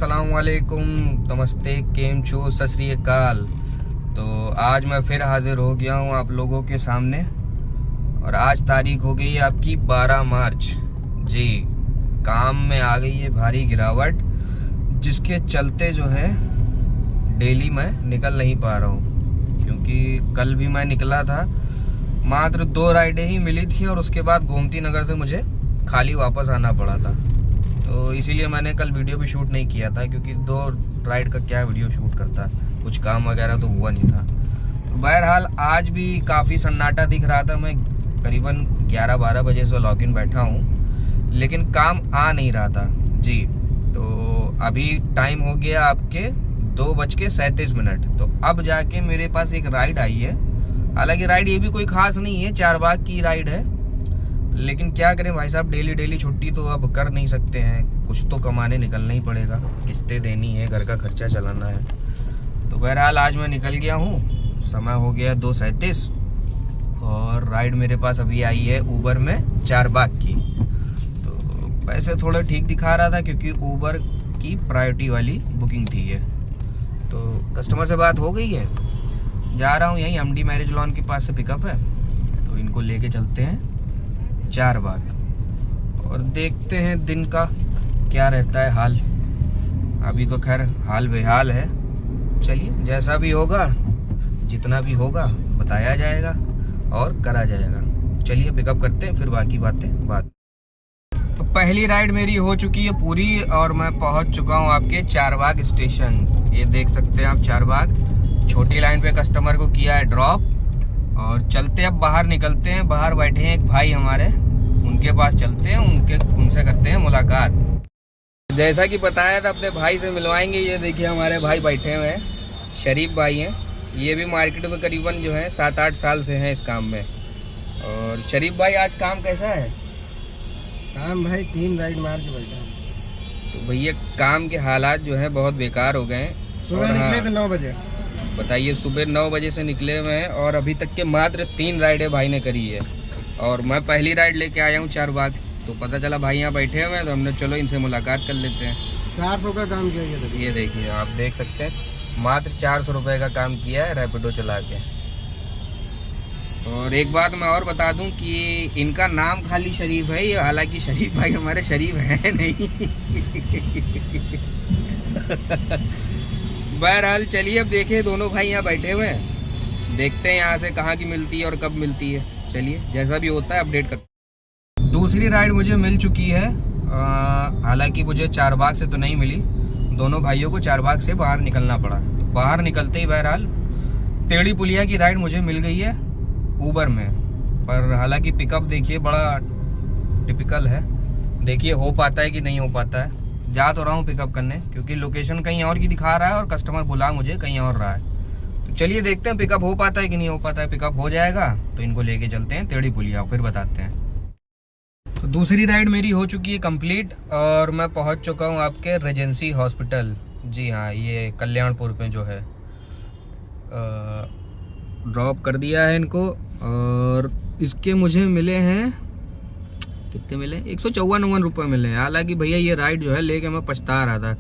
अस्सलाम वालेकुम, नमस्ते, केम छो, सत श्री अकाल। तो आज मैं फिर हाजिर हो गया हूँ आप लोगों के सामने और आज तारीख हो गई है आपकी 12 मार्च। जी, काम में आ गई है भारी गिरावट, जिसके चलते जो है डेली मैं निकल नहीं पा रहा हूँ, क्योंकि कल भी मैं निकला था, मात्र 2 राइडें ही मिली थी और उसके बाद गोमती नगर से मुझे खाली वापस आना पड़ा था। तो इसीलिए मैंने कल वीडियो भी शूट नहीं किया था, क्योंकि 2 राइड का क्या वीडियो शूट करता, कुछ काम वगैरह तो हुआ नहीं था। तो बहरहाल आज भी काफ़ी सन्नाटा दिख रहा था। मैं करीबन 11-12 बजे से लॉगिन बैठा हूँ, लेकिन काम आ नहीं रहा था। जी, तो अभी टाइम हो गया आपके 2:37। तो अब जाके मेरे पास एक राइड आई है। हालांकि राइड ये भी कोई खास नहीं है, चारबाग की राइड है, लेकिन क्या करें भाई साहब, डेली छुट्टी तो अब कर नहीं सकते हैं, कुछ तो कमाने निकलना ही पड़ेगा, किस्तें देनी है, घर का खर्चा चलाना है। तो बहरहाल आज मैं निकल गया हूँ, समय हो गया 2:37 और राइड मेरे पास अभी आई है ऊबर में चारबाग की। तो पैसे थोड़ा ठीक दिखा रहा था, क्योंकि ऊबर की प्रायोरिटी वाली बुकिंग थी ये। तो कस्टमर से बात हो गई है, जा रहा हूँ, यहीं एमडी मैरिज लॉन के पास से पिकअप है, तो इनको लेके चलते हैं चारबाग और देखते हैं दिन का क्या रहता है हाल। अभी तो खैर हाल बेहाल है, चलिए जैसा भी होगा, जितना भी होगा बताया जाएगा और करा जाएगा। चलिए पिकअप करते हैं, फिर बाकी बातें बात। तो पहली राइड मेरी हो चुकी है पूरी और मैं पहुंच चुका हूं आपके चारबाग स्टेशन। ये देख सकते हैं आप चारबाग, छोटी लाइन पे कस्टमर को किया है ड्रॉप और चलते अब बाहर निकलते हैं। बाहर बैठे हैं एक भाई हमारे, उनके पास चलते हैं, उनसे करते हैं मुलाकात। जैसा कि बताया था अपने भाई से मिलवाएंगे। ये देखिए हमारे भाई बैठे हुए हैं, शरीफ भाई हैं। ये भी मार्केट में करीबन जो है 7-8 साल से हैं इस काम में। और शरीफ भाई आज काम कैसा है? काम भाई 3 राइड मार के बैठा। तो भैया काम के हालात जो है बहुत बेकार हो गए हैं। सुबह निकले थे 9 बजे। बताइए, सुबह 9 बजे से निकले हुए हैं और अभी तक के मात्र 3 राइडें भाई ने करी है। और मैं पहली राइड लेके आया हूँ चारबाग। तो पता चला भाई यहाँ बैठे हुए हैं, तो हमने चलो इनसे मुलाकात कर लेते हैं। 400 का काम किया ये देखिए, आप देख सकते हैं, मात्र 400 रुपये का काम किया है रैपिडो चला के। और एक बात मैं और बता दूं कि इनका नाम खाली शरीफ है, ये हालांकि शरीफ भाई हमारे शरीफ है नहीं। बहरहाल चलिए अब देखिए, दोनों भाई यहाँ बैठे हुए हैं, देखते हैं यहाँ से कहाँ की मिलती है और कब मिलती है। चलिए जैसा भी होता है अपडेट करते हैं। दूसरी राइड मुझे मिल चुकी है, हालांकि मुझे चारबाग से तो नहीं मिली, दोनों भाइयों को चारबाग से बाहर निकलना पड़ा। तो बाहर निकलते ही बहरहाल टेढ़ी पुलिया की राइड मुझे मिल गई है ऊबर में। पर हालांकि पिकअप देखिए बड़ा टिपिकल है, देखिए हो पाता है कि नहीं हो पाता है। जा तो रहा हूँ पिकअप करने, क्योंकि लोकेशन कहीं और की दिखा रहा है और कस्टमर बुला मुझे कहीं और रहा है। तो चलिए देखते हैं पिकअप हो पाता है कि नहीं हो पाता है। पिकअप हो जाएगा तो इनको लेके चलते हैं टेढ़ी पुलिया, फिर बताते हैं। तो दूसरी राइड मेरी हो चुकी है कंप्लीट और मैं पहुंच चुका हूं आपके रेजेंसी हॉस्पिटल। जी हाँ, ये कल्याणपुर पे जो है, ड्रॉप कर दिया है इनको। और इसके मुझे मिले हैं, कितने मिले? 154 रुपये मिले हैं। हालांकि भैया ये राइड जो है लेके मैं पछता रहा था,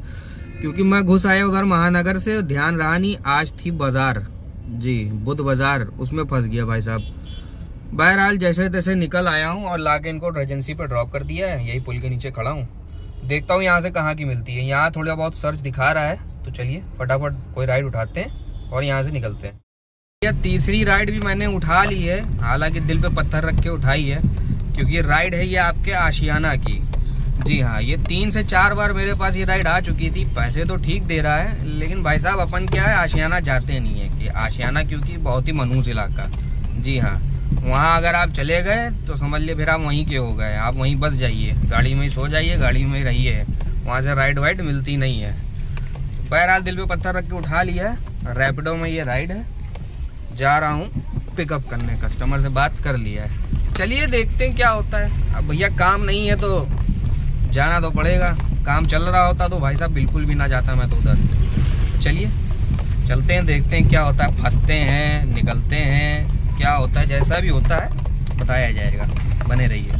क्योंकि मैं घुस आया उधर महानगर से, ध्यान रहा नहीं, आज थी बाजार, जी बुध बाजार, उसमें फंस गया भाई साहब। बहरहाल जैसे तैसे निकल आया हूँ और लाके इनको रेजेंसी पे ड्रॉप कर दिया है। यही पुल के नीचे खड़ा हूँ, देखता हूँ यहाँ से कहाँ की मिलती है। यहाँ थोड़ा बहुत सर्च दिखा रहा है, तो चलिए फटाफट कोई राइड उठाते हैं और यहाँ से निकलते हैं। यह तीसरी राइड भी मैंने उठा ली है, हालांकि दिल पे पत्थर रख के उठाई है, क्योंकि राइड है ये आपके आशियाना की। जी हाँ, ये 3 से 4 बार मेरे पास ये राइड आ चुकी थी। पैसे तो ठीक दे रहा है, लेकिन भाई साहब अपन क्या है, आशियाना जाते नहीं है। कि आशियाना क्योंकि बहुत ही मनहूस इलाका। जी हाँ, वहाँ अगर आप चले गए तो समझ लिए फिर आप वहीं के हो गए, आप वहीं बस जाइए, गाड़ी में ही सो जाइए, गाड़ी में ही रहिए, वहाँ से राइड वाइड मिलती नहीं है। बहरहाल दिल पे पत्थर रख के उठा लिया है, रैपिडो में ये राइड है, जा रहा हूँ पिकअप करने, कस्टमर से बात कर लिया है। चलिए देखते हैं क्या होता है। अब भैया काम नहीं है तो जाना तो पड़ेगा, काम चल रहा होता तो भाई साहब बिल्कुल भी ना जाता मैं तो उधर। चलिए चलते हैं, देखते हैं क्या होता है, फंसते हैं, निकलते हैं, क्या होता है, जैसा भी होता है बताया जाएगा, बने रहिए।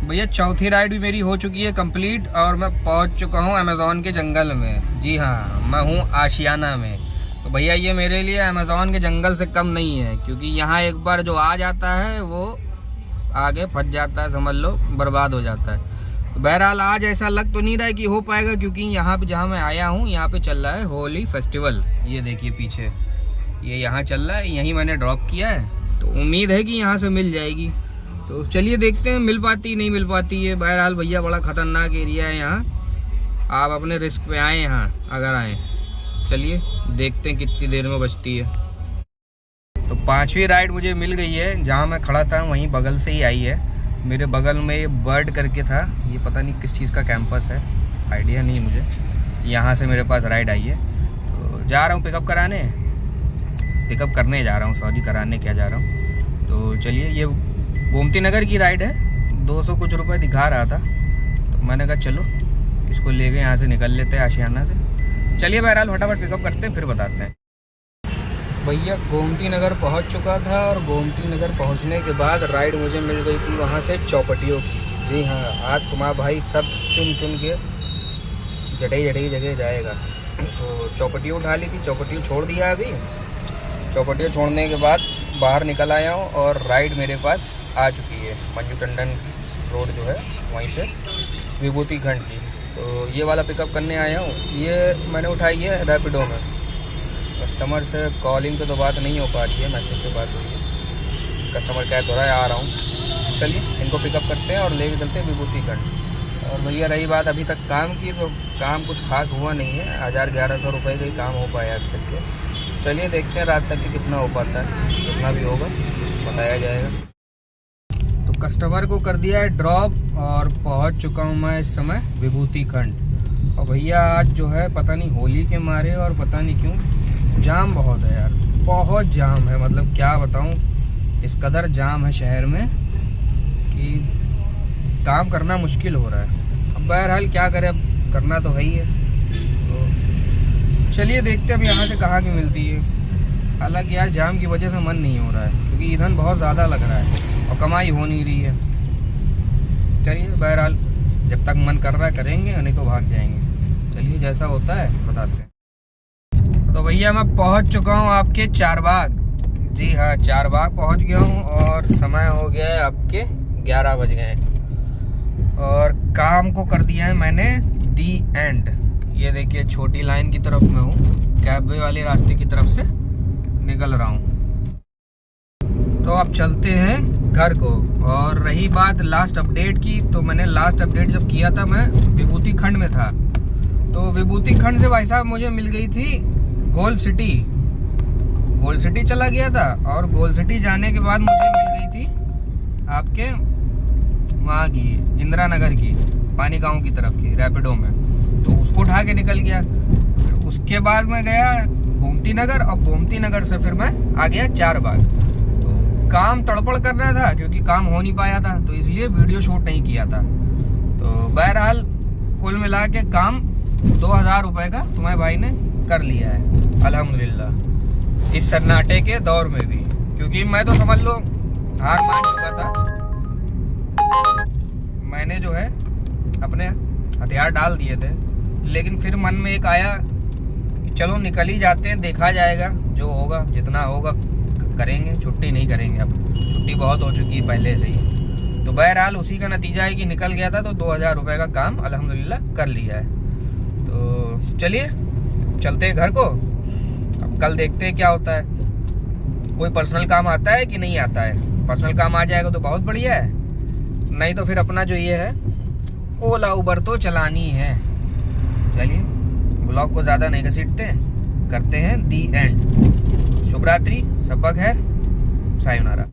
भैया चौथी राइड भी मेरी हो चुकी है कंप्लीट और मैं पहुंच चुका हूं अमेज़न के जंगल में। जी हाँ, मैं हूं आशियाना में। तो भैया ये मेरे लिए अमेज़न के जंगल से कम नहीं है, क्योंकि यहाँ एक बार जो आ जाता है वो आगे फंस जाता है, समझ लो बर्बाद हो जाता है। तो बहरहाल आज ऐसा लग तो नहीं रहा है कि हो पाएगा, क्योंकि यहाँ पे जहाँ मैं आया हूँ यहाँ पे चल रहा है होली फेस्टिवल। ये देखिए पीछे, ये यहाँ चल रहा है, यहीं मैंने ड्रॉप किया है, तो उम्मीद है कि यहाँ से मिल जाएगी। तो चलिए देखते हैं मिल पाती नहीं मिल पाती है। बहरहाल भैया बड़ा ख़तरनाक एरिया है यहाँ, आप अपने रिस्क पे आए यहाँ अगर आए। चलिए देखते हैं कितनी देर में बचती है। तो 5वीं राइड मुझे मिल गई है, जहाँ मैं खड़ा था वहीं बगल से ही आई है। मेरे बगल में ये बर्ड करके था, ये पता नहीं किस चीज़ का कैंपस है, आइडिया नहीं मुझे। यहाँ से मेरे पास राइड आई है, तो जा रहा हूँ पिकअप करने जा रहा हूँ, सॉरी कराने क्या जा रहा हूँ। तो चलिए, ये गोमती नगर की राइड है, 200 कुछ रुपये दिखा रहा था, तो मैंने कहा चलो इसको लेके यहाँ से निकल लेते हैं आशियाना से। चलिए बहरहाल फटाफट पिकअप करते हैं, फिर बताते हैं। भैया गोमती नगर पहुँच चुका था, और गोमती नगर पहुँचने के बाद राइड मुझे मिल गई थी वहाँ से चौपटियों की। जी हाँ, आज तुम्हारा भाई सब चुन के जटई जगह जाएगा। तो चौपटियों उठा ली थी, चौपटियों छोड़ दिया अभी। चौपटियों छोड़ने के बाद बाहर निकल आया हूँ और राइड मेरे पास आ चुकी है मंजू टंडन रोड जो है वहीं से विभूति खंड की। तो ये वाला पिकअप करने आया हूँ। ये मैंने उठाई है रैपिडो में। कस्टमर से कॉलिंग पे तो बात नहीं हो पा रही है, मैसेज पे बात हुई है। कस्टमर कह तो रहा है आ रहा हूँ। चलिए इनको पिकअप करते हैं और लेके चलते हैं विभूति खंड। और भैया रही बात अभी तक काम की, तो काम कुछ खास हुआ नहीं है, 1000-1100 रुपये का ही काम हो पाया अब तक के। चलिए देखते हैं रात तक के कितना हो पाता है, जितना भी होगा बताया जाएगा। तो कस्टमर को कर दिया है ड्रॉप और पहुंच चुका हूं मैं इस समय विभूति खंड। और भैया आज जो है पता नहीं होली के मारे और पता नहीं क्यों जाम बहुत है यार, बहुत जाम है। मतलब क्या बताऊं, इस कदर जाम है शहर में कि काम करना मुश्किल हो रहा है। अब बहरहाल क्या करें, अब करना तो है ही है। चलिए देखते हैं अब यहाँ से कहाँ की मिलती है। हालांकि यार जाम की वजह से मन नहीं हो रहा है, क्योंकि ईंधन बहुत ज़्यादा लग रहा है और कमाई हो नहीं रही है। चलिए बहरहाल जब तक मन कर रहा है करेंगे, नहीं तो भाग जाएंगे। चलिए जैसा होता है बताते हैं। तो भैया मैं पहुँच चुका हूँ आपके चारबाग। जी हाँ, चारबाग पहुँच गया हूँ और समय हो गया है आपके 11 बज गए और काम को कर दिया है मैंने दी एंड। ये देखिए छोटी लाइन की तरफ में हूँ, कैबवे वाले रास्ते की तरफ से निकल रहा हूँ। तो अब चलते हैं घर को। और रही बात लास्ट अपडेट की, तो मैंने लास्ट अपडेट जब किया था मैं विभूति खंड में था। तो विभूति खंड से भाई साहब मुझे मिल गई थी गोल्फ सिटी। गोल्फ सिटी चला गया था और गोल्फ सिटी जाने के बाद मुझे मिल गई थी आपके वहाँ की इंदिरा नगर की पानी गाँव की तरफ की रैपिडो में। तो उसको उठा के निकल गया। फिर उसके बाद मैं गया गोमती नगर और गोमती नगर से फिर मैं आ गया चारबाग। तो काम तड़पड़ कर रहा था क्योंकि काम हो नहीं पाया था, तो इसलिए वीडियो शूट नहीं किया था। तो बहरहाल कुल मिला के काम 2000 रुपये का तुम्हारे भाई ने कर लिया है अल्हम्दुलिल्लाह, इस सन्नाटे के दौर में भी। क्योंकि मैं तो समझ लो हार मान चुका था। मैंने जो है अपने हथियार डाल दिए थे, लेकिन फिर मन में एक आया कि चलो निकल ही जाते हैं, देखा जाएगा जो होगा, जितना होगा करेंगे, छुट्टी नहीं करेंगे। अब छुट्टी बहुत हो चुकी है पहले से ही। तो बहरहाल उसी का नतीजा है कि निकल गया था, तो 2000 रुपये का काम अल्हम्दुलिल्लाह कर लिया है। तो चलिए चलते हैं घर को। अब कल देखते हैं क्या होता है, कोई पर्सनल काम आता है कि नहीं आता है। पर्सनल काम आ जाएगा तो बहुत बढ़िया है, नहीं तो फिर अपना जो ये है ओला उबर तो चलानी है। चलिए ब्लॉग को ज़्यादा नहीं घसीटते हैं, करते हैं दी एंड। शुभ रात्रि, शब्बा खैर, सायोनारा।